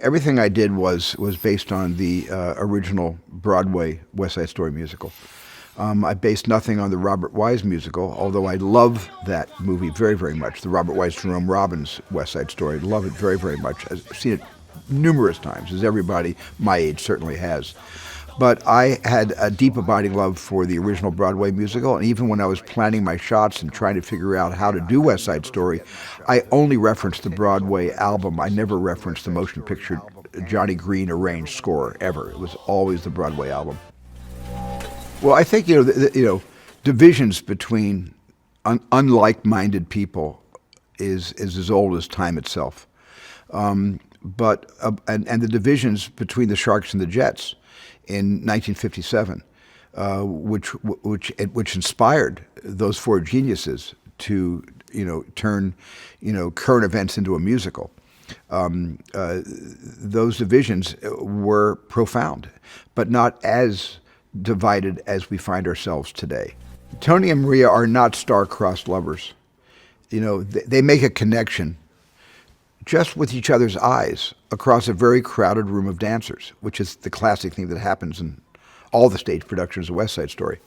Everything I did was based on the original Broadway West Side Story musical. I based nothing on the Robert Wise musical, although I love that movie very, very much. The Robert Wise Jerome Robbins West Side Story. Love it very, very much. I've seen it numerous times, as everybody my age certainly has. But I had a deep abiding love for the original Broadway musical, and even when I was planning my shots and trying to figure out how to do West Side Story, I only referenced the Broadway album. I never referenced the motion picture Johnny Green arranged score ever. It was always the Broadway album. Well, I think divisions between unlike-minded people is as old as time itself. But the divisions between the Sharks and the Jets in 1957, which inspired those four geniuses to turn current events into a musical. Those divisions were profound, but not as divided as we find ourselves today. Tony and Maria are not star-crossed lovers. They make a connection just with each other's eyes across a very crowded room of dancers, which is the classic thing that happens in all the stage productions of West Side Story.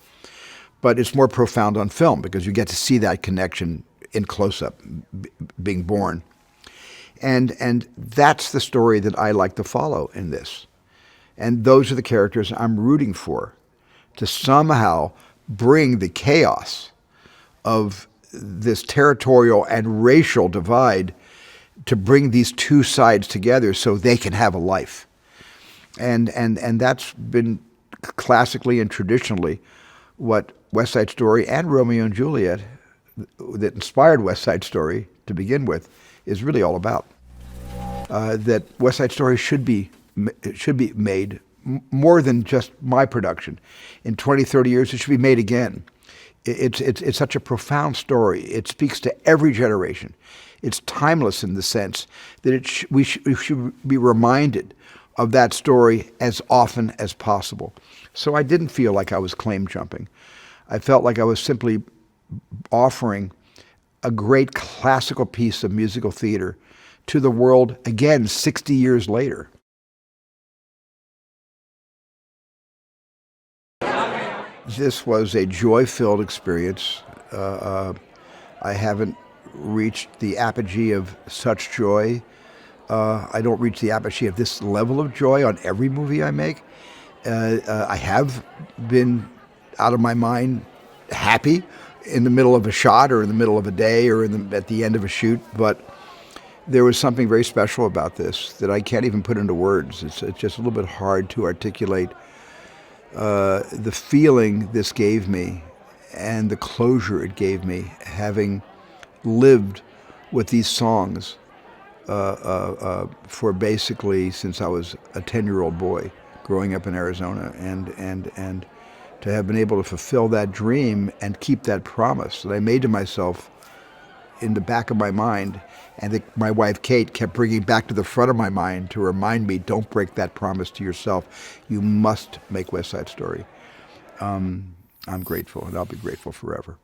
But it's more profound on film because you get to see that connection in close-up being born. And that's the story that I like to follow in this. And those are the characters I'm rooting for, to somehow bring the chaos of this territorial and racial divide, to bring these two sides together so they can have a life. And that's been classically and traditionally what West Side Story and Romeo and Juliet, that inspired West Side Story to begin with, is really all about. That West Side Story should be made more than just my production. In 20, 30 years, it should be made again. It's such a profound story. It speaks to every generation. It's timeless in the sense that we should be reminded of that story as often as possible. So I didn't feel like I was claim jumping. I felt like I was simply offering a great classical piece of musical theater to the world again 60 years later. This was a joy-filled experience. I haven't reached the apogee of such joy. I don't reach the apogee of this level of joy on every movie I make. I have been out of my mind happy in the middle of a shot or in the middle of a day or at the end of a shoot, but there was something very special about this that I can't even put into words. It's just a little bit hard to articulate the feeling this gave me and the closure it gave me, having lived with these songs for basically since I was a 10-year-old boy growing up in Arizona, and to have been able to fulfill that dream and keep that promise that I made to myself in the back of my mind, and that my wife Kate kept bringing back to the front of my mind to remind me, don't break that promise to yourself. You must make West Side Story. I'm grateful, and I'll be grateful forever.